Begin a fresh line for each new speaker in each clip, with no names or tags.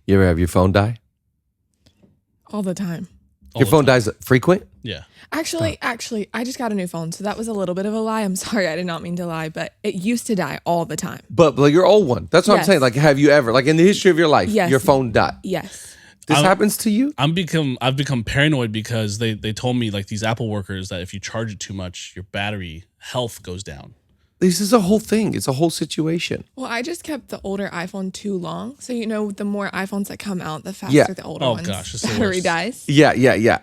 You ever have your phone die?
All the time.
Your phone dies frequent?
Yeah.
Actually, I just got a new phone, so that was a little bit of a lie. I'm sorry, I did not mean to lie, but it used to die all the time.
But like your old one. That's what I'm
Yes.
saying. Like, have you ever, like in the history of your life,
Yes.
your phone died?
Yes.
This happens to you?
I've become paranoid because they told me, like, these Apple workers, that if you charge it too much, your battery health goes down.
This is a whole thing. It's a whole situation.
Well, I just kept the older iPhone too long. So, the more iPhones that come out, the faster
Yeah.
the older
Oh,
one's
gosh, it's the
battery
worst.
dies.
Yeah.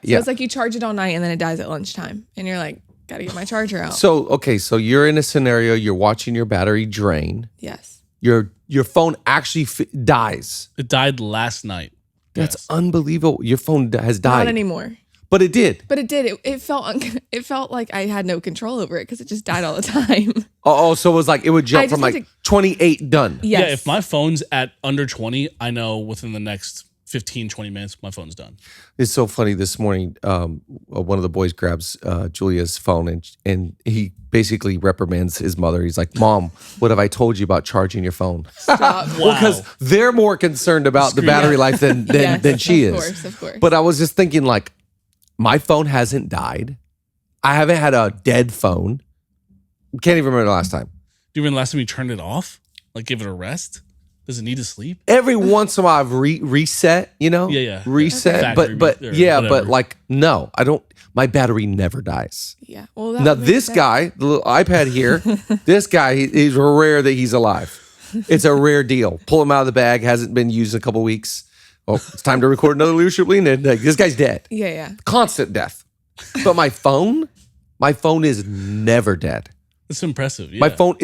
So it's like you charge it all night and then it dies at lunchtime. And you're like, gotta get my charger out.
So, okay, so you're in a scenario, you're watching your battery drain.
Yes.
Your phone actually dies.
It died last night.
That's
Yes.
unbelievable. Your phone has died.
Not anymore.
But it did.
But it did. It felt like I had no control over it because it just died all the time.
Oh, so it was like it would
I
jump
just
from
had
like
to-
28 done.
Yes.
Yeah, if my phone's at under 20, I know within the next 15, 20 minutes, my phone's done.
It's so funny. This morning, one of the boys grabs Julia's phone and he basically reprimands his mother. He's like, "Mom, what have I told you about charging your phone?"
Stop.
Wow.
Because they're more concerned about the battery life than
Yes,
she
of
is.
course, of course.
But I was just thinking, like, my phone hasn't died. I haven't had a dead phone. Can't even remember the last time.
Do you remember the last time you turned it off? Like, give it a rest? Does it need to sleep?
Every once in a while, I've reset.
Yeah.
Reset.
Factory
But
or
yeah,
whatever.
but like, no, I don't. My battery never dies.
Yeah. Well,
Now this guy, the little iPad here, this guy, he's rare that he's alive. It's a rare deal. Pull him out of the bag. Hasn't been used in a couple weeks. Oh, it's time to record another leadership lean in. Like, this guy's dead.
Yeah.
Constant death. But my phone is never dead.
It's impressive. Yeah.
My phone,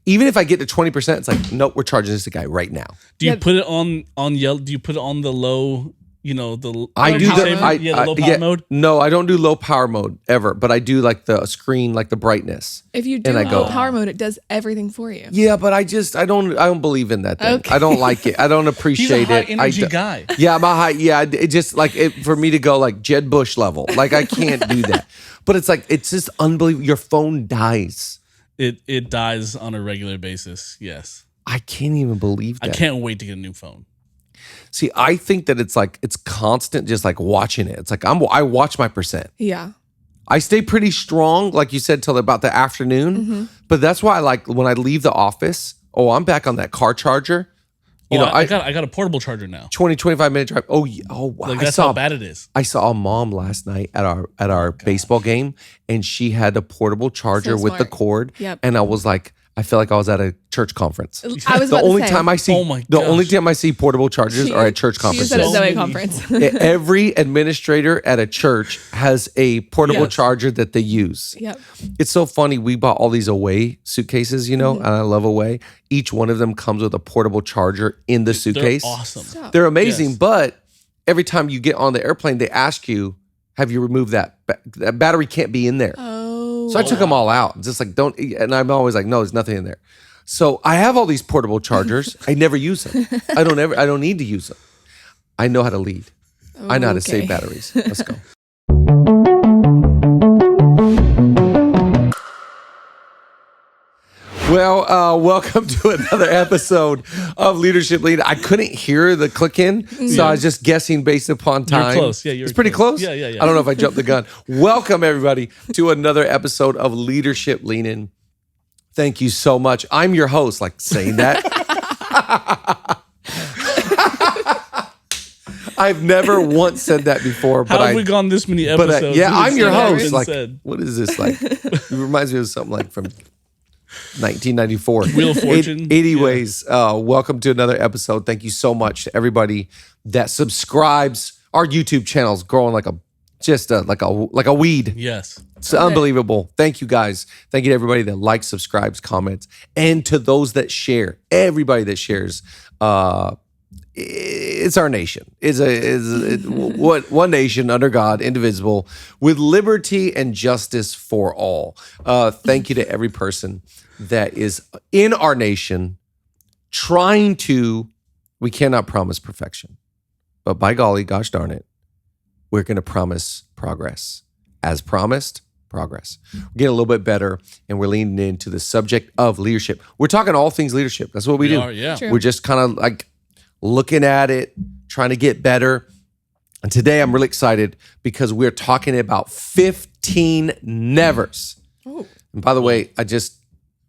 even if I get to 20%, it's like, nope, we're charging this guy right now.
Do you
Yeah.
put it on yellow? Do you put it on the low? The
I do
power
the
mode? The low power mode.
No, I don't do low power mode ever, but I do like the screen, like the brightness.
If you do
And I go-
low power mode, it does everything for you.
Yeah, but I don't believe in that thing.
Okay.
I don't like it. I don't
He's
appreciate
a high
it.
energy guy.
Yeah, I'm a high. Yeah, it just like it for me to go like Jed Bush level. Like I can't do that. But it's like it's just unbelievable. Your phone dies.
It dies on a regular basis. Yes.
I can't even believe that.
I can't wait to get a new phone.
See, I think that it's constant, just like watching it. It's like I watch my percent.
Yeah.
I stay pretty strong, like you said, till about the afternoon.
Mm-hmm.
But that's why I like when I leave the office. Oh, I'm back on that car charger.
I got a portable charger now.
20, 25-minute drive. Oh, yeah. Oh, wow.
Like, that's how bad it is.
I saw a mom last night at our baseball game, and she had a portable charger
So
with the
smart.
cord.
Yep.
And I was like, I feel like I was at a church conference.
I was
The
about
only
to say,
time I see,
Oh my
the only
gosh.
time I see portable chargers are at church
She was at a
conferences.
So
Zoe
many.
conference.
Every administrator at a church has a portable
Yes.
charger that they use.
Yep.
It's so funny. We bought all these Away suitcases, and I love Away. Each one of them comes with a portable charger in the
They're
suitcase.
awesome.
Stop.
They're amazing,
Yes.
but every time you get on the airplane, they ask you, have you removed that? That battery can't be in there.
Oh.
So I took them all out. Just like, don't, and I'm always like, no, there's nothing in there. So I have all these portable chargers. I never use them. I don't need to use them. I know how to lead. I know how to save
Okay.
batteries. Let's go. Well, welcome to another episode of Leadership Lead. I couldn't hear the click in, so I was just guessing based upon time.
close. Yeah, you're
it's pretty close.
Yeah.
I don't know if I jumped the gun. Welcome, everybody, to another episode of Leadership Lean In. Thank you so much. I'm your host, like saying that. I've never once said that before, but
How have we gone this many
but
episodes?
yeah,
and
I'm
it's
your
never
host.
been
Like,
said?
what is this like? It reminds me of something like from 1994.
Wheel of Fortune.
Anyways, welcome to another episode. Thank you so much to everybody that subscribes. Our YouTube channel's growing like a weed.
Yes.
It's unbelievable. Thank you guys. Thank you to everybody that likes, subscribes, comments, and to those that share. Everybody that shares. It's our nation. It's one nation under God, indivisible, with liberty and justice for all. Thank you to every person that is in our nation trying to. We cannot promise perfection, but by golly, gosh darn it, we're going to promise progress. As promised, progress. We're getting a little bit better, and we're leaning into the subject of leadership. We're talking all things leadership. That's what we do.
Yeah.
True.
We're just kind of like looking at it, trying to get better. And today I'm really excited because we're talking about 15 nevers.
Oh.
And by the way,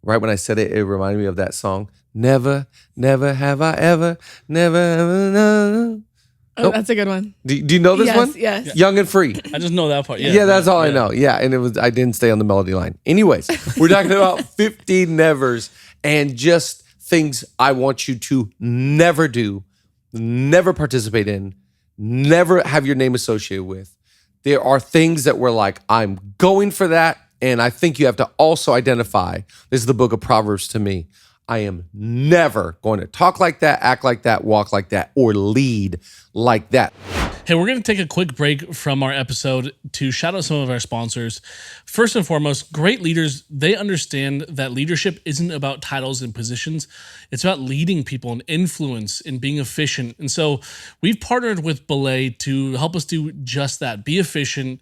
right when I said it, it reminded me of that song. Never, never have I ever, never, ever, no.
Oh,
Nope.
that's a good one.
Do you know this one?
Yes.
Young and Free.
I just know that part. Yeah,
Yeah, that's all I know. Yeah, and I didn't stay on the melody line. Anyways, we're talking about 15 nevers and just things I want you to never do, never participate in, never have your name associated with. There are things that we're like, I'm going for that. And I think you have to also identify, this is the book of Proverbs to me, I am never going to talk like that, act like that, walk like that, or lead like that.
Hey, we're going to take a quick break from our episode to shout out some of our sponsors. First and foremost, great leaders, they understand that leadership isn't about titles and positions. It's about leading people and influence and being efficient. And so we've partnered with BELAY to help us do just that. Be efficient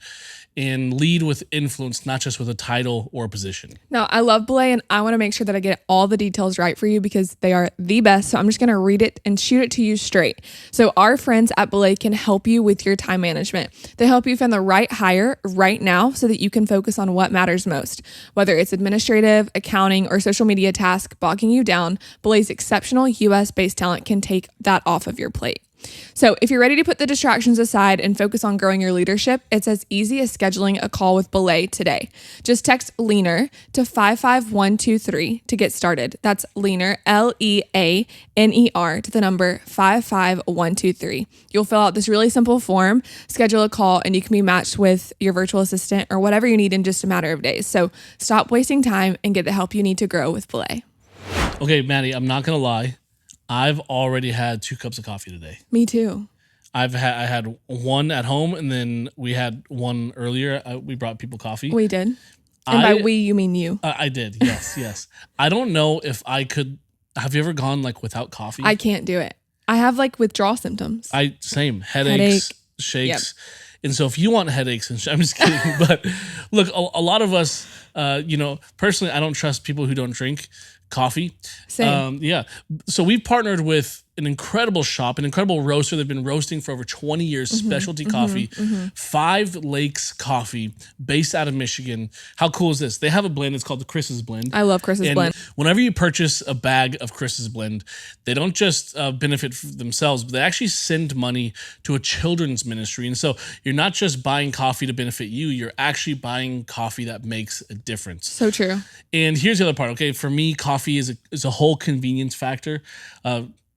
and lead with influence, not just with a title or a position.
Now, I love Belay, and I want to make sure that I get all the details right for you because they are the best. So I'm just going to read it and shoot it to you straight. So our friends at Belay can help you with your time management. They help you find the right hire right now so that you can focus on what matters most. Whether it's administrative, accounting, or social media tasks bogging you down, Belay's exceptional US-based talent can take that off of your plate. So if you're ready to put the distractions aside and focus on growing your leadership, it's as easy as scheduling a call with Belay today. Just text LEANER to 55123 to get started. That's LEANER, LEANER, to the number 55123. You'll fill out this really simple form, schedule a call, and you can be matched with your virtual assistant or whatever you need in just a matter of days. So stop wasting time and get the help you need to grow with Belay.
Okay, Maddie, I'm not going to lie. I've already had 2 cups of coffee today.
Me too.
I had one at home, and then we had one earlier. We brought people coffee.
We did. And by we, you mean you.
I did. Yes, yes. I don't know if I could. Have you ever gone like without coffee?
I can't do it. I have like withdrawal symptoms.
Same headaches, shakes. Yep. And so if you want headaches, I'm just kidding. But look, a lot of us, personally, I don't trust people who don't drink coffee.
Same.
Yeah. So we've partnered with an incredible shop, an incredible roaster. They've been roasting for over 20 years, specialty coffee, 5 Lakes Coffee, based out of Michigan. How cool is this? They have a blend. It's called the Chris's Blend.
I love Chris's Blend.
Whenever you purchase a bag of Chris's Blend, they don't just benefit themselves, but they actually send money to a children's ministry. And so you're not just buying coffee to benefit you, you're actually buying coffee that makes a difference.
So true. And
here's the other part. Okay, for me, coffee is a whole convenience factor.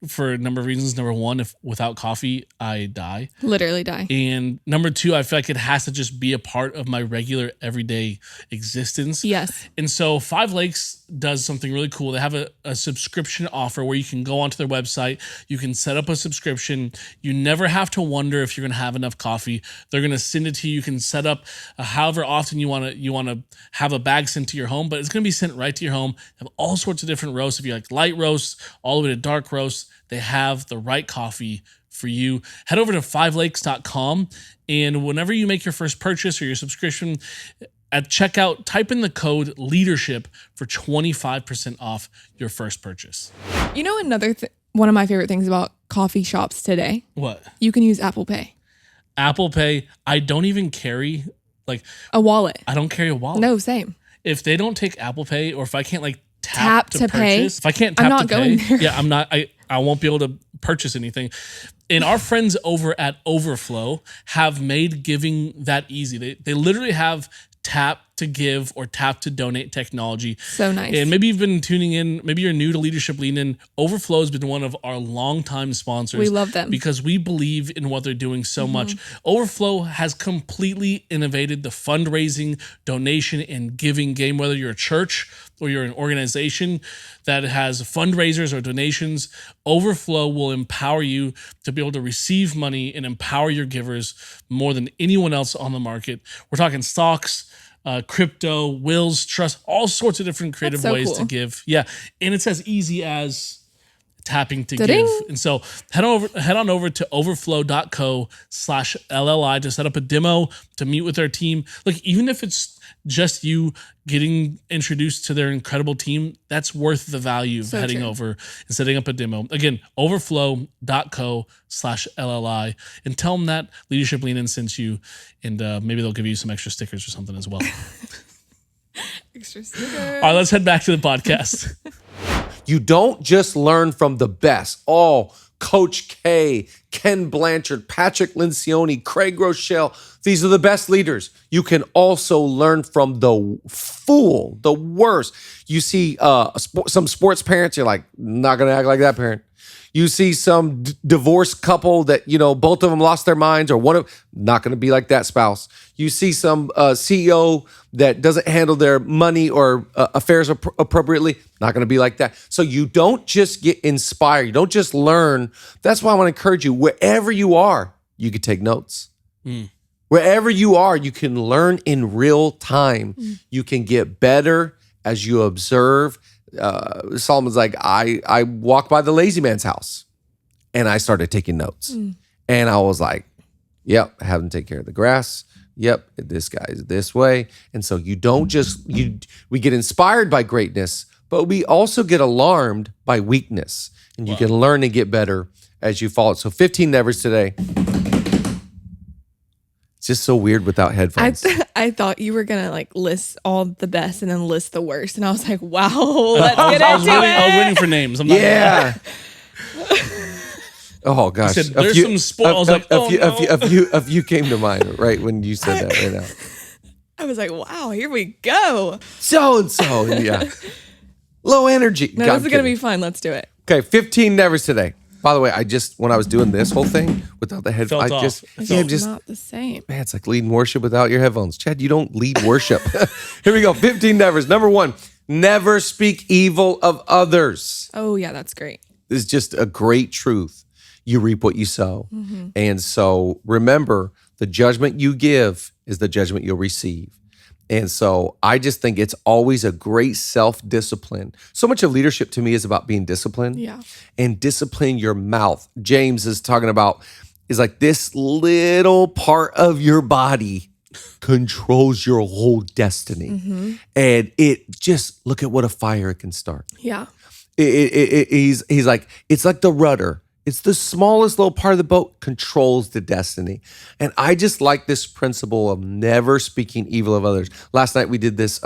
For a number of reasons. Number one, if without coffee, I die.
Literally die.
And number two, I feel like it has to just be a part of my regular everyday existence.
Yes.
And so 5 Lakes does something really cool. They have a subscription offer where you can go onto their website. You can set up a subscription. You never have to wonder if you're going to have enough coffee. They're going to send it to you. You can set up however often you want to have a bag sent to your home, but it's going to be sent right to your home. They have all sorts of different roasts. If you like light roasts, all the way to dark roasts, they have the right coffee for you. Head over to 5lakes.com, and whenever you make your first purchase or your subscription, at checkout, type in the code LEADERSHIP for 25% off your first purchase.
You know, one of my favorite things about coffee shops today?
What?
You can use Apple Pay.
Apple Pay. I don't even carry
a wallet.
I don't carry a wallet.
No, same.
If they don't take Apple Pay, or if I can't
tap to pay.
If I can't tap
I'm not
to
going
pay,
there.
yeah, I'm not. I won't be able to purchase anything. And our friends over at Overflow have made giving that easy. They literally have tap to give or tap to donate technology.
So nice.
And maybe you've been tuning in, maybe you're new to Leadership Lean In. Overflow has been one of our longtime sponsors.
We love them.
Because we believe in what they're doing so much. Overflow has completely innovated the fundraising, donation, and giving game, whether you're a church or you're an organization that has fundraisers or donations. Overflow will empower you to be able to receive money and empower your givers more than anyone else on the market. We're talking stocks, crypto, wills, trust, all sorts of different creative ways to give. Yeah. And it's as easy as tapping to
Da-ding.
give. And so head on over to overflow.co/LLI to set up a demo, to meet with their team. Look, even if it's just you getting introduced to their incredible team, that's worth the value of heading over and setting up a demo. Again, overflow.co/LLI, and tell them that Leadership Lean In sent you, and maybe they'll give you some extra stickers or something as well.
Extra stickers.
All right, let's head back to the podcast.
You don't just learn from the best. Oh, Coach K, Ken Blanchard, Patrick Lencioni, Craig Rochelle. These are the best leaders. You can also learn from the fool, the worst. You see some sports parents, you're like, not going to act like that parent. You see some divorced couple that, both of them lost their minds, or one of, not going to be like that spouse. You see some CEO that doesn't handle their money or affairs appropriately, not going to be like that. So you don't just get inspired. You don't just learn. That's why I want to encourage you, wherever you are, you can take notes. Wherever you are, you can learn in real time. You can get better as you observe. Solomon's like, I walked by the lazy man's house and I started taking notes. And I was like, yep, I haven't taken care of the grass. Yep, this guy's this way. And so you don't just, we get inspired by greatness, but we also get alarmed by weakness. And you can learn and get better as you follow it. So 15 nevers today. It's just so weird without headphones.
I thought you were gonna list all the best and then list the worst, and I was like, "Wow, let's get into it."
I was waiting for names. I'm not
Oh gosh!
Said, there's some spoil. I was like,
a few came to mind right when you said that right now.
I was like, "Wow, here we go."
So and so, yeah. Low energy.
No, this is gonna be fun. Let's do it.
Okay, 15 nevers today. By the way, when I was doing this whole thing without the headphones,
It's not the same.
Man, it's like leading worship without your headphones. Chad, you don't lead worship. Here we go. 15 nevers. Number 1, never speak evil of others.
Oh yeah, that's great.
This is just a great truth. You reap what you sow. And so remember, the judgment you give is the judgment you'll receive. And so I just think it's always a great self-discipline. So much of leadership to me is about being disciplined.
Yeah.
And discipline your mouth. James is talking about, is like this little part of your body controls your whole destiny. And it just, look at what a fire it can start.
Yeah.
He's like, it's like the rudder. It's the smallest little part of the boat controls the destiny. And I just like this principle of never speaking evil of others. Last night we did this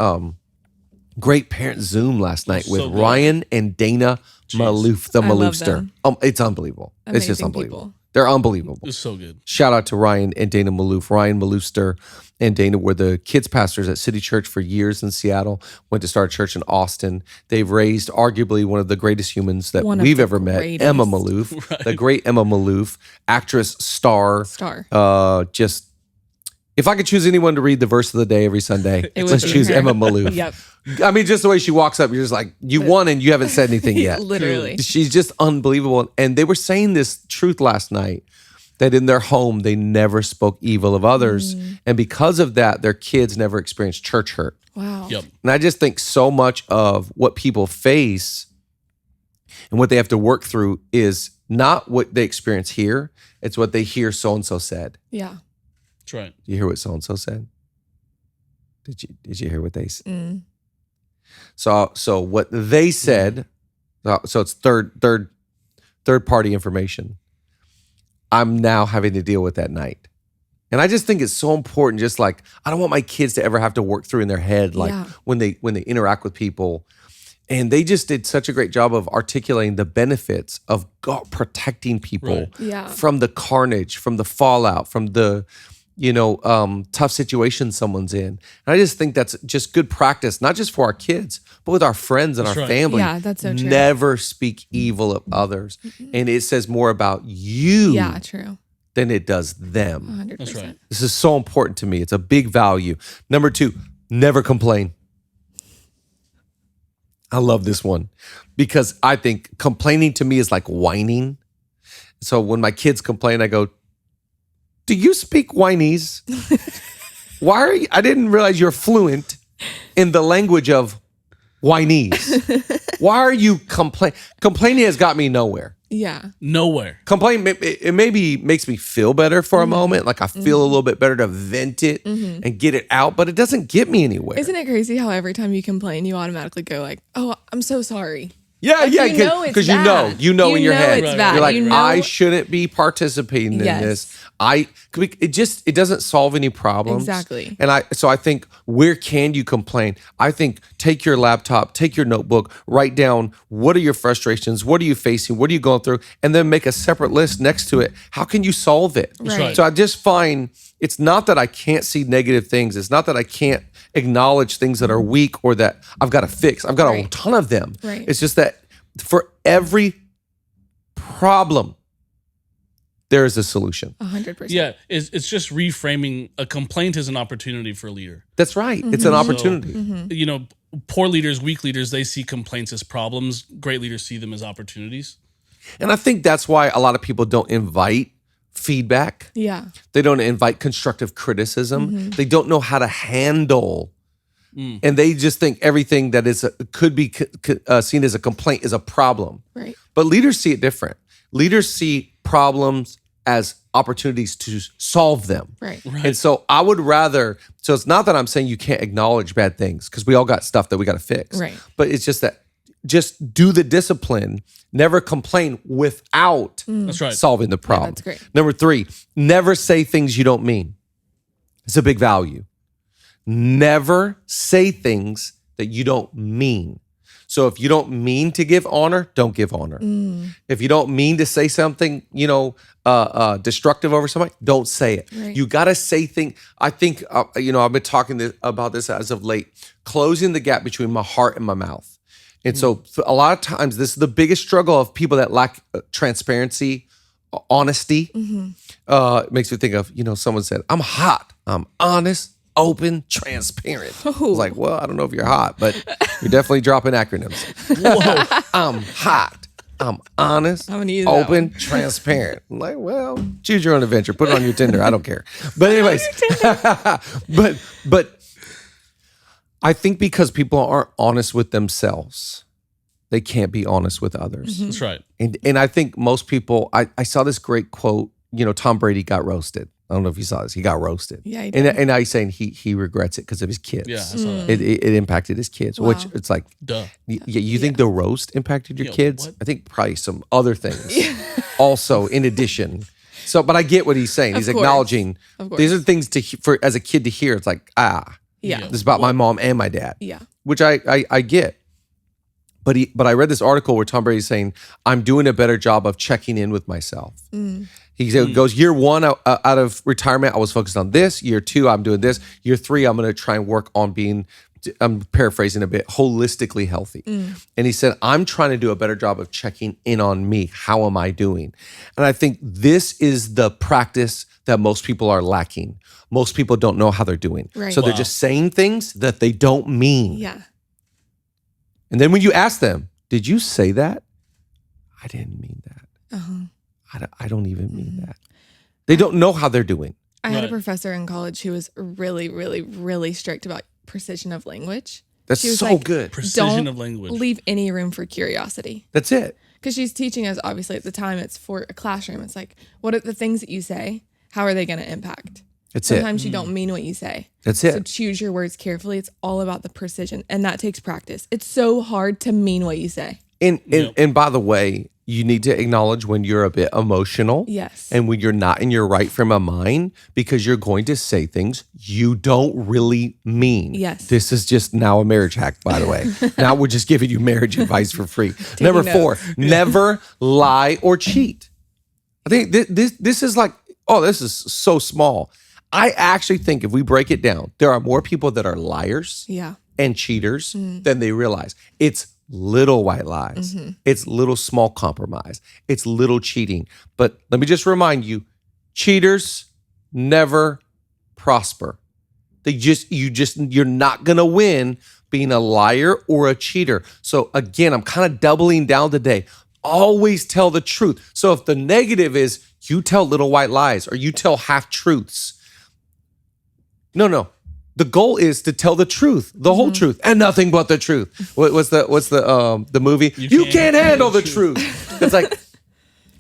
great parent Zoom last night with Ryan and Dana Malouf, the Maloufster. It's unbelievable.
Amazing,
it's just unbelievable.
People.
They're unbelievable.
It was so good.
Shout out to Ryan and Dana Malouf. Ryan Maloufster and Dana were the kids pastors at City Church for years in Seattle, went to start a church in Austin. They've raised arguably one of the greatest humans that we've ever met, Emma Malouf, the great Emma Malouf, actress, star. Just, if I could choose anyone to read the verse of the day every Sunday, let's choose Emma Malouf.
Yep.
I mean, just the way she walks up, you're just like, you won and you haven't said anything yet.
Literally.
She's just unbelievable. And they were saying this truth last night, that in their home, they never spoke evil of others. And because of that, their kids never experienced church hurt.
Wow.
Yep.
And I just think so much of what people face and what they have to work through is not what they experience here. It's what they hear so-and-so said.
Yeah.
That's right.
Did you hear what so-and-so said? Did you hear what they said? So what they said, so it's third party information. I'm now having to deal with that night. And I just think it's so important, just like, I don't want my kids to ever have to work through in their head, like when they interact with people. And they just did such a great job of articulating the benefits of God protecting people from the carnage, from the fallout, from the, tough situation someone's in. And I just think that's just good practice, not just for our kids, but with our friends and our family.
Yeah, that's so true.
Never speak evil of others. And it says more about you than it does them.
100%.
That's right.
This is so important to me. It's a big value. Number 2, never complain. I love this one because I think complaining to me is like whining. So when my kids complain, I go, do you speak Chinese? Why are you? I didn't realize you're fluent in the language of Chinese. Why are you complaining? Complaining has got me nowhere.
Yeah.
Nowhere.
Complain, it maybe makes me feel better for a moment. Like I feel a little bit better to vent it and get it out, but it doesn't get me anywhere.
Isn't it crazy how every time you complain, you automatically go like, "Oh, I'm so sorry."
Yeah,
Like,
yeah,
you know it's
because
bad.
you know in your head,
it's bad.
you're like,
You know-
I shouldn't be participating in
Yes.
this. It doesn't solve any problems.
Exactly.
And I think, where can you complain? I think take your laptop, take your notebook, write down what are your frustrations, what are you facing, what are you going through, and then make a separate list next to it. How can you solve it?
Right.
So I just find it's not that I can't see negative things. It's not that I can't acknowledge things that are weak or that I've got to fix. I've got a
Right.
ton of them.
Right.
It's just that for every problem, there is a solution.
100%.
Yeah, it's just reframing. A complaint is an opportunity for a leader.
That's right. It's an opportunity.
You know, poor leaders, weak leaders, they see complaints as problems. Great leaders see them as opportunities.
And I think that's why a lot of people don't invite feedback.
Yeah.
They don't invite constructive criticism. They don't know how to handle, and they just think everything that could be seen as a complaint is a problem.
Right.
But leaders see it different. Leaders see problems as opportunities to solve them.
Right.
And so I would rather, so it's not that I'm saying you can't acknowledge bad things, because we all got stuff that we got to fix.
Right.
But it's just that, just do the discipline, never complain without
That's right.
solving the problem.
that's great.
Number 3, never say things you don't mean. It's a big value. Never say things that you don't mean. So if you don't mean to give honor, don't give honor. If you don't mean to say something, destructive over somebody, don't say it.
Right.
You got to say things. I think, I've been talking about this as of late, closing the gap between my heart and my mouth. And so a lot of times, this is the biggest struggle of people that lack transparency, honesty. It makes me think of, someone said, I'm hot, I'm honest, open, transparent. I was like, well, I don't know if you're hot, but you're definitely dropping acronyms. Whoa, I'm hot, I'm honest,
I'm gonna use that
open, transparent. I'm like, well, choose your own adventure. Put it on your Tinder. I don't care. But anyways, but I think because people aren't honest with themselves, they can't be honest with others.
That's right.
And I think most people, I saw this great quote, Tom Brady got roasted. I don't know if you saw this. He got roasted.
Yeah, he did.
And now he's saying he regrets it because of his kids.
Yeah, I saw that.
It impacted his kids,
Wow.
which it's like,
Duh.
you think the roast impacted your
Yeah,
kids?
what?
I think probably some other things also in addition. So, but I get what he's saying.
Of
He's
course.
acknowledging
Of course.
these are things for as a kid to hear. It's like,
Yeah.
this is about my mom and my dad.
Yeah.
Which I get. But I read this article where Tom Brady's saying, I'm doing a better job of checking in with myself. He goes, year 1 out of retirement, I was focused on this. Year 2, I'm doing this. Year 3, I'm going to try and work on being, I'm paraphrasing a bit, holistically healthy. And he said, I'm trying to do a better job of checking in on me. How am I doing? And I think this is the practice that most people are lacking. Most people don't know how they're doing.
Right.
So they're just saying things that they don't mean.
Yeah.
And then when you ask them, did you say that? I didn't mean that. I don't even mean that. They don't know how they're doing.
I had a
Right.
professor in college who was really, really, really strict about precision of language.
That's
She was
so
like,
good.
Precision
Don't
of language.
leave any room for curiosity.
That's it.
Because she's teaching us, obviously, at the time, it's for a classroom. It's like, what are the things that you say? How are they going to impact?
That's it.
Sometimes you don't mean what you say.
That's
So
it.
choose your words carefully. It's all about the precision. And that takes practice. It's so hard to mean what you say.
And by the way, you need to acknowledge when you're a bit emotional.
Yes.
And when you're not in your right frame of mind, because you're going to say things you don't really mean.
Yes.
This is just now a marriage hack, by the way. Now we're just giving you marriage advice for free. Number 4, never lie or cheat. I think this is like, this is so small. I actually think if we break it down, there are more people that are liars
Yeah.
and cheaters than they realize. It's little white lies. It's little small compromise. It's little cheating. But let me just remind you, cheaters never prosper. You're not going to win being a liar or a cheater. So again, I'm kind of doubling down today. Always tell the truth. So if the negative is you tell little white lies or you tell half truths, no. The goal is to tell the truth, the whole truth, and nothing but the truth. What's the movie? You can't handle the truth. It's like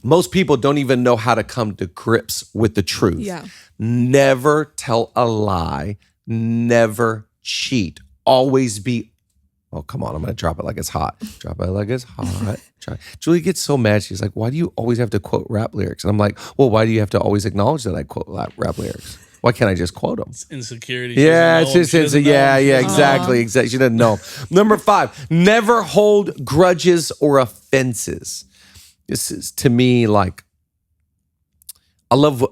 most people don't even know how to come to grips with the truth.
Yeah.
Never tell a lie. Never cheat. Always be. Oh, come on. I'm going to drop it like it's hot. Drop it like it's hot. Julie gets so mad. She's like, why do you always have to quote rap lyrics? And I'm like, well, why do you have to always acknowledge that I quote rap lyrics? Why can't I just quote them?
It's insecurity.
Yeah, it's just exactly. She doesn't know. Number 5, never hold grudges or offenses. This is to me like, I love,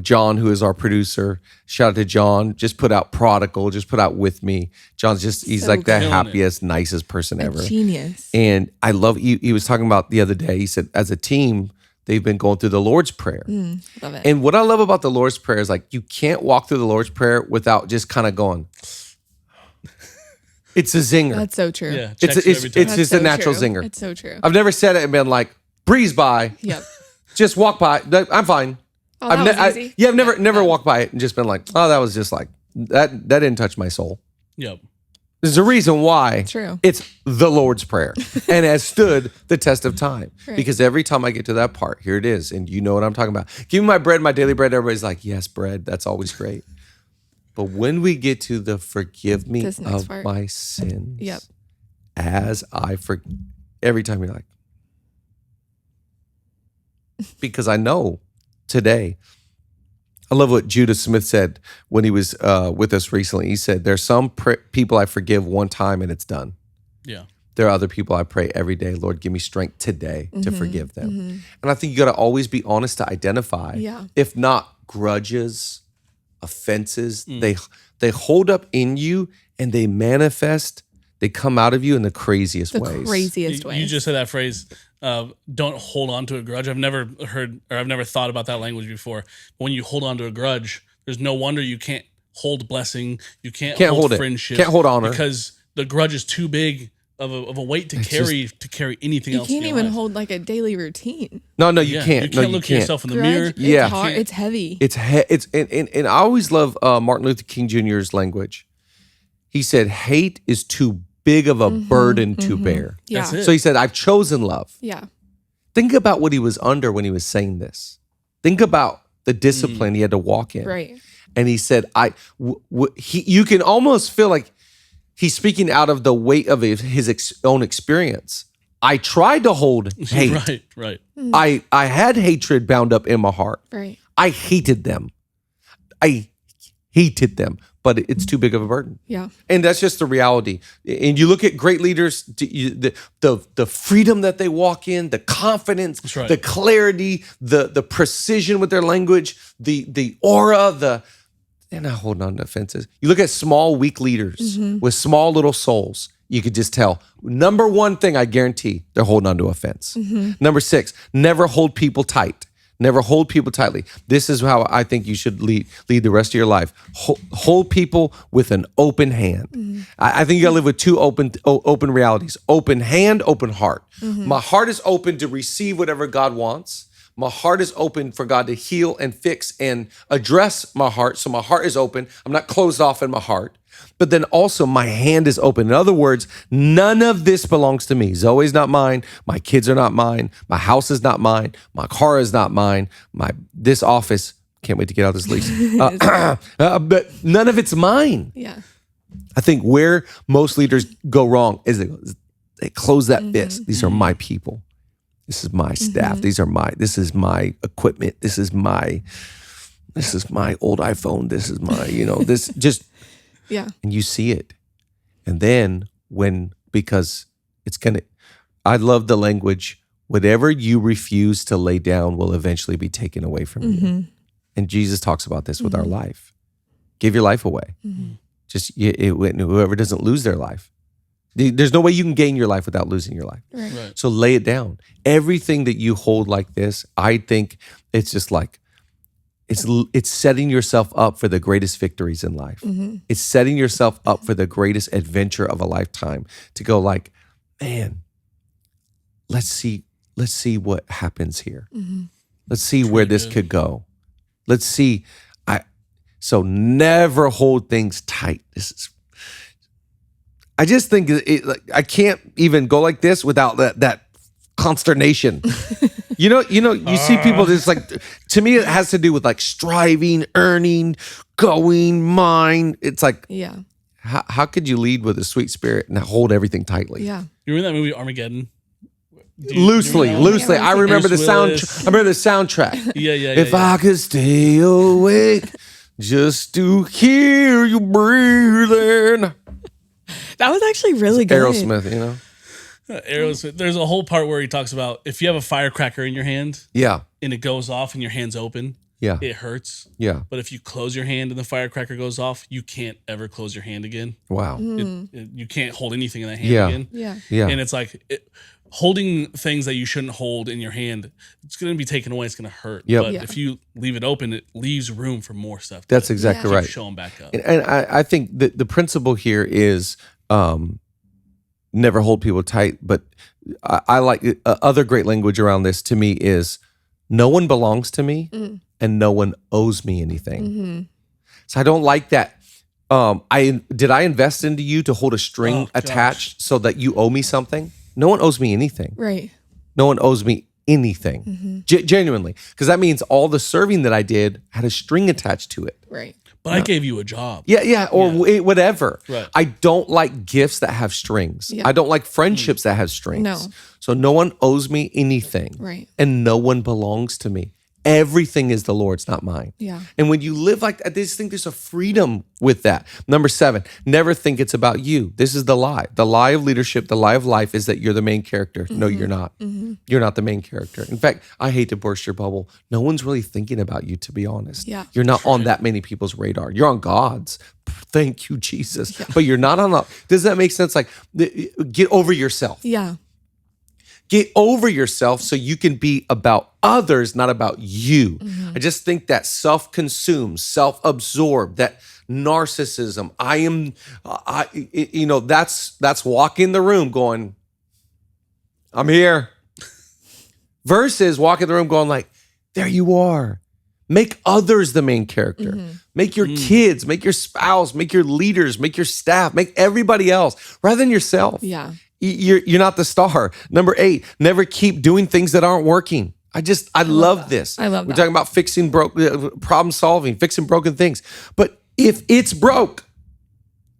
John, who is our producer. Shout out to John. Just put out Prodigal. Just put out With Me. He's
So
like the
killing
happiest, nicest person ever.
Genius.
And I love, he was talking about the other day, he said, as a team, they've been going through the Lord's Prayer.
Love it.
And what I love about the Lord's Prayer is like, you can't walk through the Lord's Prayer without just kind of going, it's a zinger.
That's so true.
Yeah,
It's
checks you every time.
just a
so
natural
true.
zinger.
It's so true.
I've never said it and been like, breeze by,
Yep.
just walk by. I'm fine.
Oh, that was easy.
I've never walked by it and just been like, oh, that was just like, that didn't touch my soul.
Yep.
There's a reason why
True.
it's the Lord's Prayer and has stood the test of time.
Right.
Because every time I get to that part, here it is. And you know what I'm talking about. Give me my bread, my daily bread. Everybody's like, yes, bread. That's always great. But when we get to the forgive me
This next
of
part.
my sins,
Yep.
as I forgive, every time you're like, because I know today, I love what Judah Smith said when he was with us recently. He said, there's some people I forgive one time and it's done.
Yeah.
There are other people I pray every day, Lord, give me strength today to forgive them. And I think you got to always be honest to identify,
Yeah.
if not grudges, offenses, they hold up in you and they manifest, they come out of you in the craziest
The
ways.
craziest ways.
You just said that phrase, don't hold on to a grudge. I've never heard or I've never thought about that language before. When you hold on to a grudge, there's no wonder you can't hold blessing. You can't hold
it.
friendship.
Can't hold honor.
Because the grudge is too big of a weight to carry anything
You
else.
can't
in your
even
life.
hold like a daily routine.
No, you
Yeah,
can't.
You
No,
can't
you
look at
can't.
yourself in the
Grudge,
mirror.
it's
Yeah.
hard.
Can't-
It's heavy.
And I always love Martin Luther King Jr.'s language. He said, hate is too big of a burden to bear.
Yeah.
That's it.
So he said, I've chosen love.
Yeah.
Think about what he was under when he was saying this. Think about the discipline he had to walk in.
Right.
And he said, you can almost feel like he's speaking out of the weight of his own experience. I tried to hold hate.
Right.
I had hatred bound up in my heart.
Right.
I hated them. But it's too big of a burden.
Yeah.
And that's just the reality. And you look at great leaders, the freedom that they walk in, the confidence,
That's right.
the clarity, the precision with their language, the aura, they're not holding on to offenses. You look at small, weak leaders with small little souls, you could just tell. Number one thing, I guarantee, they're holding on to offense. Number 6, never hold people tight. Never hold people tightly. This is how I think you should lead the rest of your life. Hold people with an open hand. I think you gotta live with 2 open realities. Open hand, open heart. My heart is open to receive whatever God wants. My heart is open for God to heal and fix and address my heart. So my heart is open. I'm not closed off in my heart. But then also my hand is open. In other words, none of this belongs to me. Zoe's not mine. My kids are not mine. My house is not mine. My car is not mine. This office, can't wait to get out of this lease. But none of it's mine.
Yeah.
I think where most leaders go wrong is they close that fist. These are my people. This is my staff. This is my equipment. This is my old iPhone. This is my, this just.
Yeah.
And you see it. And then because I love the language, whatever you refuse to lay down will eventually be taken away from you. And Jesus talks about this with our life. Give your life away. Just whoever doesn't lose their life. There's no way you can gain your life without losing your life.
Right.
So lay it down. Everything that you hold like this, I think it's just like, it's setting yourself up for the greatest victories in life. It's setting yourself up for the greatest adventure of a lifetime to go like, man, let's see what happens here. Let's see where this could go. Let's see. So never hold things tight. I just think I can't even go like this without that consternation. You see people just like, to me, it has to do with like striving, earning, going, mine. It's like,
Yeah.
how could you lead with a sweet spirit and hold everything tightly?
Yeah.
You remember that movie Armageddon?
Loosely. I remember the
Bruce
soundtrack.
Yeah.
If I could stay awake just to hear you breathing.
That was actually really good.
Aerosmith, you know?
Aerosmith. There's a whole part where he talks about if you have a firecracker in your hand
Yeah.
and it goes off and your hand's open,
Yeah.
it hurts.
Yeah.
But if you close your hand and the firecracker goes off, you can't ever close your hand again.
Wow.
You can't hold anything in that hand
Yeah.
again.
Yeah.
Yeah.
And it's like holding things that you shouldn't hold in your hand, it's going to be taken away. It's going to hurt.
Yep.
But
Yeah.
if you leave it open, it leaves room for more stuff.
That's exactly
keep
right.
showing back up.
And I think that the principle here is never hold people tight. But I like other great language around this to me is no one belongs to me and no one owes me anything. So I don't like that. Did I invest into you to hold a string attached so that you owe me something? No one owes me anything.
Right.
No one owes me anything. Genuinely. Because that means all the serving that I did had a string attached to it.
Right.
But I gave you a job.
Yeah, or whatever.
Right.
I don't like gifts that have strings.
Yeah.
I don't like friendships that have strings.
No.
So no one owes me anything.
Right.
And no one belongs to me. Everything is the Lord's, not mine.
Yeah.
And when you live like that, I just think there's a freedom with that. Number 7, never think it's about you. This is the lie. The lie of leadership, the lie of life is that you're the main character. No, you're not. You're not the main character. In fact, I hate to burst your bubble. No one's really thinking about you, to be honest.
Yeah.
You're not on that many people's radar. You're on God's. Thank you, Jesus. Yeah. But you're not on does that make sense? Like, get over yourself.
Yeah.
Get over yourself so you can be about others, not about you. I just think that self-consumed, self-absorbed, that narcissism. That's walking the room going, I'm here. Versus walking the room going like, there you are. Make others the main character. Make your kids, make your spouse, make your leaders, make your staff, make everybody else rather than yourself.
Yeah.
You're not the star. Number 8, never keep doing things that aren't working. I love this.
I love
We're
that.
talking about fixing problem solving, fixing broken things. But if it's broke,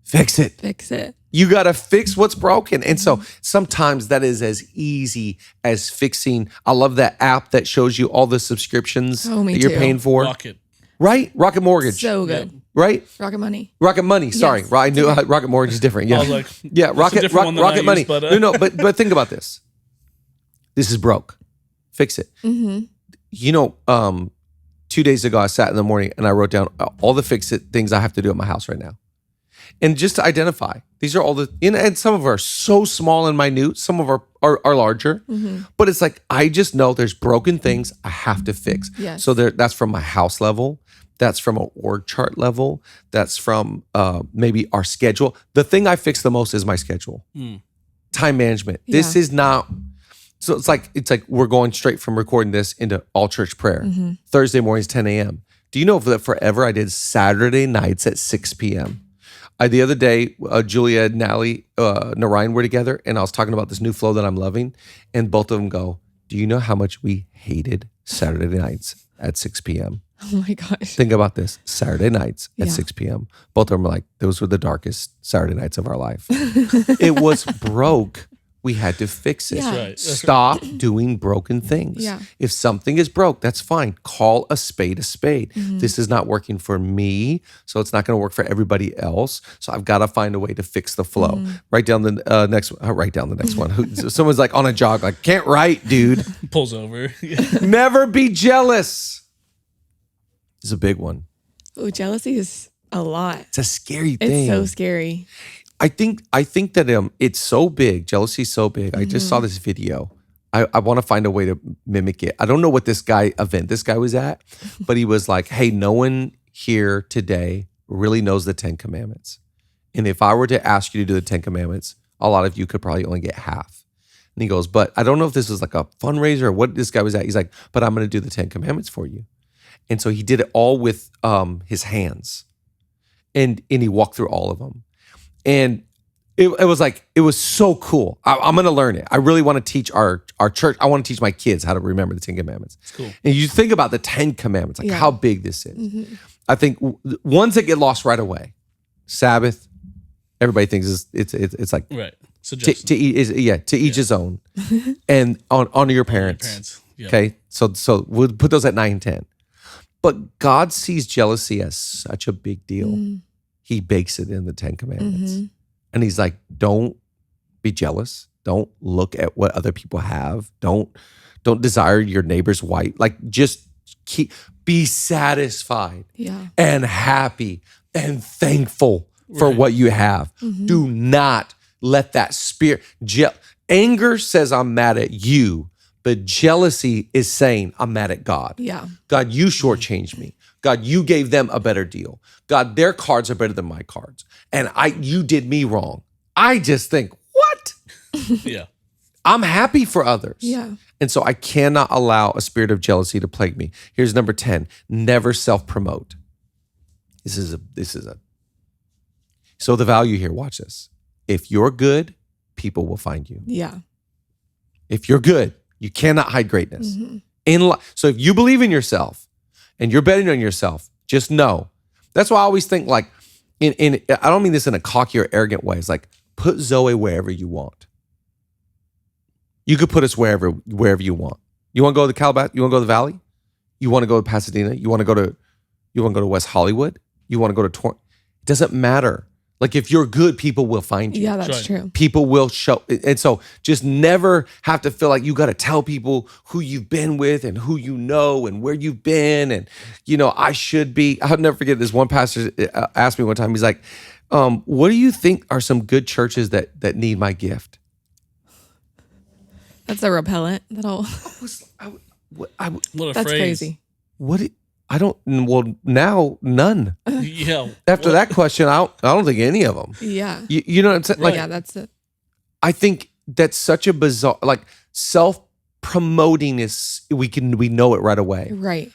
fix it.
Fix it.
You got to fix what's broken. And so sometimes that is as easy as fixing. I love that app that shows you all the subscriptions
Oh, me
that you're
too.
paying for.
Rocket.
Right? Rocket Mortgage.
So good.
Right?
Rocket Money.
Rocket Money. Sorry.
Yes.
I knew Rocket Mortgage is different. Yeah.
I was like,
Yeah,
that's a different one than I
Rocket Money.
use, but,
No, but think about this. This is broke. Fix it. 2 days ago, I sat in the morning and I wrote down all the fix it things I have to do at my house right now. And just to identify, these are all and some of them are so small and minute, some of them are larger, but it's like, I just know there's broken things I have to fix.
Yes.
So that's from my house level. That's from an org chart level. That's from maybe our schedule. The thing I fix the most is my schedule. Time management. This is not, so it's like we're going straight from recording this into all church prayer. Thursday mornings, 10 a.m. Do you know that forever I did Saturday nights at 6 p.m.? The other day, Julia and Narayan were together, and I was talking about this new flow that I'm loving, and both of them go, do you know how much we hated Saturday nights at 6 p.m.?
Oh my gosh.
Think about this. Saturday nights at
Yeah.
6 p.m. Both of them were like, those were the darkest Saturday nights of our life. It was broke. We had to fix it.
Yeah.
Right.
Stop doing broken things.
Yeah.
If something is broke, that's fine. Call a spade a spade. This is not working for me, so it's not going to work for everybody else. So I've got to find a way to fix the flow. Write down the next. Write down the next one. Someone's like on a jog, like can't write, dude.
Pulls over.
Never be jealous. It's a big one.
Oh, jealousy is a lot.
It's a scary thing.
It's so scary.
I think that it's so big. Jealousy is so big. I just saw this video. I want to find a way to mimic it. I don't know what this event this guy was at, but he was like, hey, no one here today really knows the 10 Commandments. And if I were to ask you to do the 10 Commandments, a lot of you could probably only get half. And he goes, but I don't know if this was like a fundraiser or what this guy was at. He's like, but I'm going to do the 10 Commandments for you. And so he did it all with his hands. And he walked through all of them. And it was so cool. I'm going to learn it. I really want to teach our church. I want to teach my kids how to remember the 10 Commandments.
It's cool.
And you think about the 10 Commandments, like how big this is.
Mm-hmm.
I think ones that get lost right away, Sabbath, everybody thinks it's like
Right.
to each his own, and honor your parents.
Yeah.
Okay, so we'll put those at 9 and 10. But God sees jealousy as such a big deal. He bakes it in the 10 Commandments, and He's like, don't be jealous. Don't look at what other people have. Don't desire your neighbor's wife. Like, just be satisfied and happy and thankful for what you have. Do not let that spirit, anger says I'm mad at you, but jealousy is saying I'm mad at God.
Yeah.
God, you shortchanged me. God, you gave them a better deal. God, their cards are better than my cards. And you did me wrong. I just think, what?
Yeah.
I'm happy for others.
Yeah.
And so I cannot allow a spirit of jealousy to plague me. Here's number 10, never self-promote. So the value here, watch this. If you're good, people will find you.
Yeah.
If you're good, you cannot hide greatness. So if you believe in yourself and you're betting on yourself, just know. That's why I always think, like, I don't mean this in a cocky or arrogant way. It's like, put Zoe wherever you want. You could put us wherever you want. You want to go to Calabash? You want to go to the Valley? You want to go to Pasadena? You want to go to West Hollywood? You want to go to Torrance? It doesn't matter. Like, if you're good, people will find you.
Yeah, that's true.
People will show. And so just never have to feel like you got to tell people who you've been with and who you know and where you've been. And, I should be. I'll never forget this. One pastor asked me one time, he's like, what do you think are some good churches that need my gift?
That's a repellent. That'll.
What a
That's
phrase.
crazy.
Now none.
Yeah.
After that question, I don't think any of them.
Yeah.
You know what I'm saying? Like,
Yeah, that's it.
I think that's such a bizarre, like, self-promoting is, we know it right away.
Right.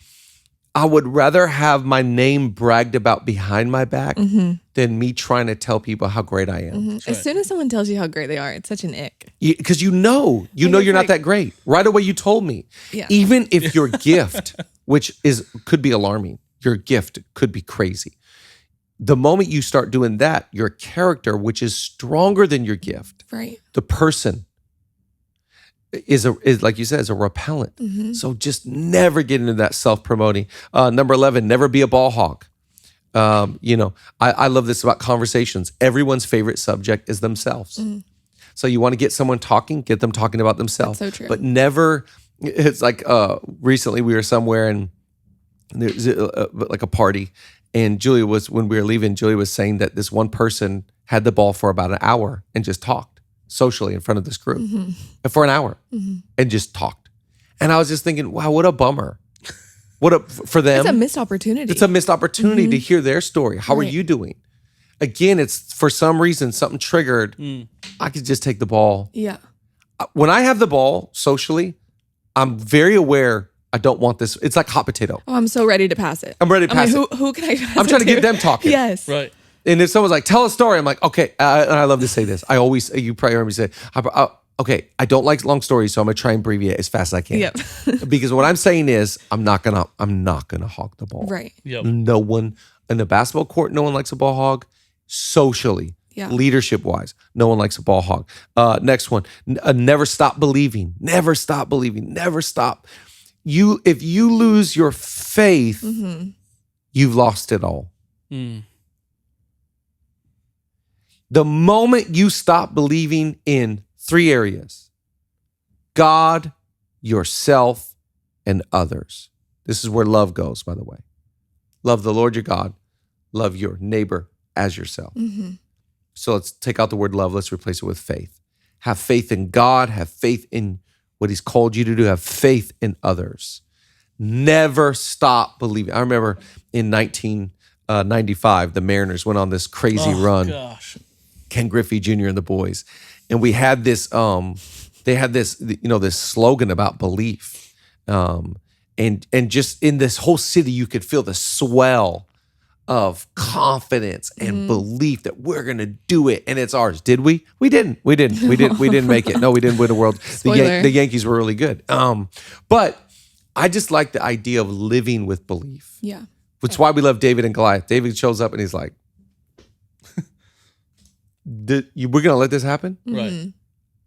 I would rather have my name bragged about behind my back than me trying to tell people how great I am.
As soon as someone tells you how great they are, it's such an ick.
Because you're not that great. Right away, you told me.
Yeah.
Even if your gift, which could be alarming, your gift could be crazy. The moment you start doing that, your character, which is stronger than your gift,
Right.
the person is like you said, is a repellent. So just never get into that self-promoting. Number 11, never be a ball hog. I love this about conversations. Everyone's favorite subject is themselves. So you want to get someone talking, get them talking about themselves.
That's so true.
But never, it's like recently we were somewhere and there's like a party, and when we were leaving, Julia was saying that this one person had the ball for about an hour and just talked socially in front of this group and for an hour and just talked. And I was just thinking, wow, what a bummer. For them.
It's a missed opportunity.
It's a missed opportunity to hear their story. How are you doing? Again, it's for some reason, something triggered. I could just take the ball.
Yeah.
When I have the ball socially, I'm very aware I don't want this. It's like hot potato.
Oh, I'm so ready to pass it.
I'm ready to pass it.
Who can I pass
I'm
it
trying to get them talking.
Yes.
Right.
And if someone's like, tell a story, I'm like, okay. And I love to say this. You probably heard me say, okay, I don't like long stories, so I'm gonna try and abbreviate as fast as I can.
Yep.
Because what I'm saying is, I'm not gonna hog the ball.
Right.
Yep.
No one in the basketball court, no one likes a ball hog. Socially, leadership wise, no one likes a ball hog. Next one, never stop believing. Never stop believing. Never stop. If you lose your faith, you've lost it all. The moment you stop believing in 3 areas: God, yourself, and others. This is where love goes, by the way. Love the Lord your God. Love your neighbor as yourself. So let's take out the word love. Let's replace it with faith. Have faith in God. Have faith in what He's called you to do. Have faith in others. Never stop believing. I remember in 1995, the Mariners went on this crazy run.
Gosh.
Ken Griffey Jr. and the boys. And we had this, they had this, this slogan about belief. And and just in this whole city, you could feel the swell of confidence and belief that we're gonna do it and it's ours. Did we? We didn't. We didn't make it. No, we didn't win the world. The Yankees were really good. But I just like the idea of living with belief.
Yeah.
Which is why we love David and Goliath. David shows up and he's like, we're gonna let this happen?
Right.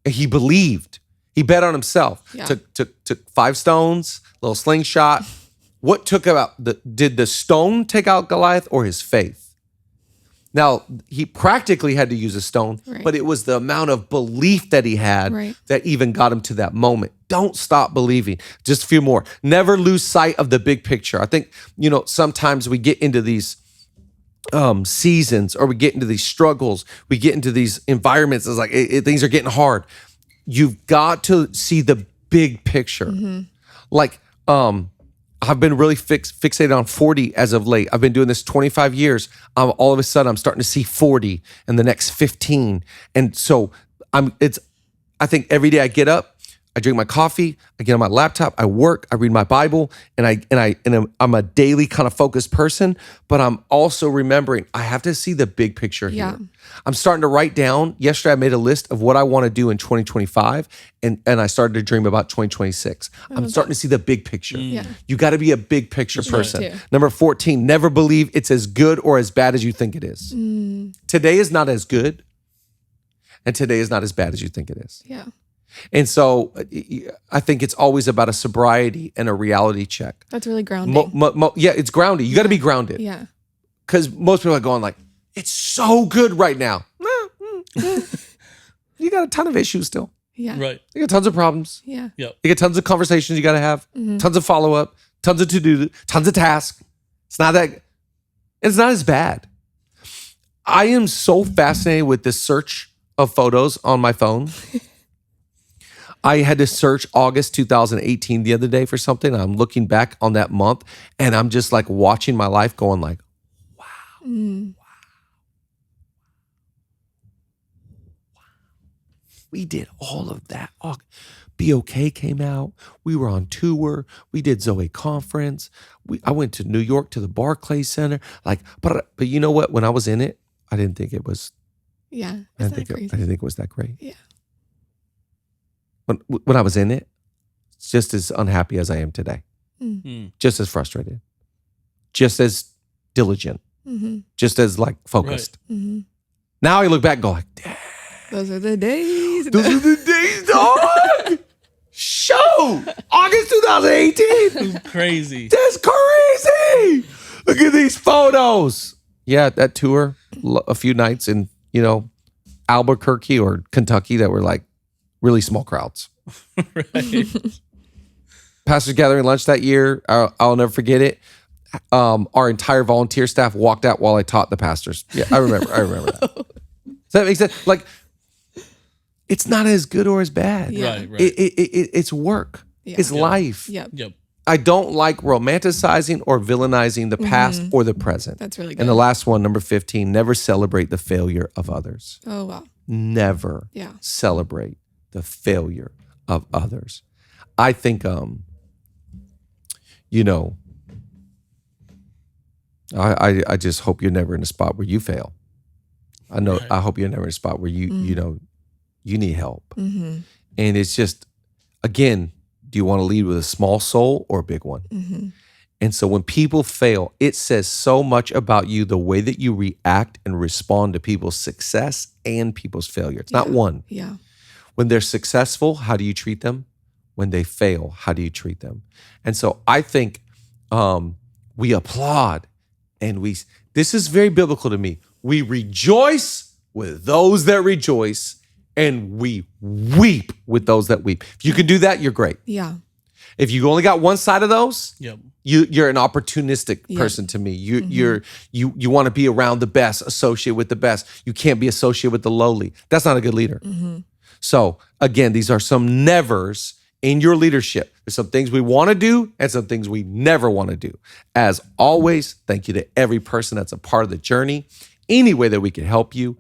And he believed. He bet on himself.
Yeah.
Took 5 stones, little slingshot. What took out did the stone take out Goliath or his faith? Now, he practically had to use a stone,
Right.
but it was the amount of belief that he had
Right.
that even got him to that moment. Don't stop believing. Just a few more. Never lose sight of the big picture. I think, sometimes we get into these seasons, or we get into these struggles, we get into these environments. It's like things are getting hard. You've got to see the big picture. Like, I've been really fixated on 40 as of late. I've been doing this 25 years. All of a sudden, I'm starting to see 40 in the next 15. And so I think every day I get up, I drink my coffee, I get on my laptop, I work, I read my Bible, and I'm a daily kind of focused person, but I'm also remembering I have to see the big picture here.
Yeah.
I'm starting to write down. Yesterday I made a list of what I want to do in 2025, and I started to dream about 2026. I'm starting to see the big picture.
Yeah.
You got to be a big picture person.
too.
Number 14, never believe it's as good or as bad as you think it is. Today is not as good, and today is not as bad as you think it is.
Yeah.
And so I think it's always about a sobriety and a reality check.
That's really grounding.
Yeah, it's grounded. You got to be grounded.
Yeah.
Because most people are going like, it's so good right now. You got a ton of issues still.
Yeah.
Right.
You got tons of problems.
Yeah.
Yep.
You got tons of conversations you got to have, tons of follow-up, tons of to-do, tons of tasks. It's not as bad. I am so fascinated with this search of photos on my phone. I had to search August 2018 the other day for something. I'm looking back on that month and I'm just like watching my life going like, wow. We did all of that. Be Okay came out. We were on tour. We did Zoe Conference. I went to New York to the Barclays Center. But you know what? When I was in it, I didn't think it was.
Yeah.
I didn't think it was that great.
Yeah.
When I was in it, just as unhappy as I am today, just as frustrated, just as diligent, just as focused.
Right.
Now I look back and go like, damn.
Those are the days.
Those are the days, dog. Show August 2018.
Crazy.
That's crazy. Look at these photos. Yeah, that tour, a few nights in Albuquerque or Kentucky that were like really small crowds.
Right.
Pastors gathering lunch that year. I'll never forget it. Our entire volunteer staff walked out while I taught the pastors. Yeah, I remember that. Does that make sense? It's not as good or as bad.
Yeah.
Right.
It's work.
Yeah.
It's life.
Yep.
Yep.
I don't like romanticizing or villainizing the past or the present.
That's really good.
And the last one, number 15, never celebrate the failure of others.
Oh, wow.
Never
Yeah.
celebrate the failure of others. I think, I just hope you're never in a spot where you fail. I know.
Right.
I hope you're never in a spot where you need help.
Mm-hmm.
And it's just, again, do you want to lead with a small soul or a big one?
Mm-hmm.
And so when people fail, it says so much about you, the way that you react and respond to people's success and people's failure. It's not one.
Yeah.
When they're successful, how do you treat them? When they fail, how do you treat them? And so I think we applaud and this is very biblical to me. We rejoice with those that rejoice and we weep with those that weep. If you can do that, you're great.
Yeah.
If you only got one side of those,
Yep.
you're an opportunistic person to me. You want to be around the best, associate with the best. You can't be associated with the lowly. That's not a good leader. So again, these are some nevers in your leadership. There's some things we want to do and some things we never want to do. As always, thank you to every person that's a part of the journey. any way that we can help you,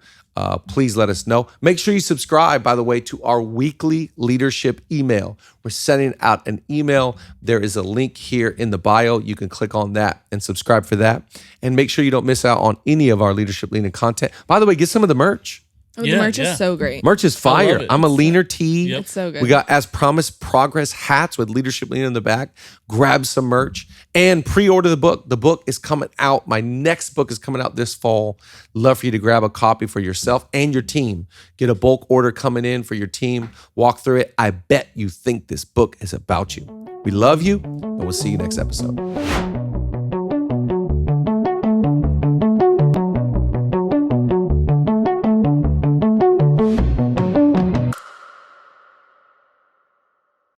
please let us know. Make sure you subscribe, by the way, to our weekly leadership email. We're sending out an email. There is a link here in the bio. You can click on that and subscribe for that. And make sure you don't miss out on any of our Leadership Leaning content. By the way, get some of the merch.
Oh, the merch is so great.
Merch is fire.
it.
I'm a leaner tee.
Yep.
It's so good.
We got As Promised Progress hats with Leadership Leaning in the back. Grab some merch and pre-order the book. The book is coming out. My next book is coming out this fall. Love for you to grab a copy for yourself and your team. Get a bulk order coming in for your team. Walk through it. I bet you think this book is about you. We love you, and we'll see you next episode.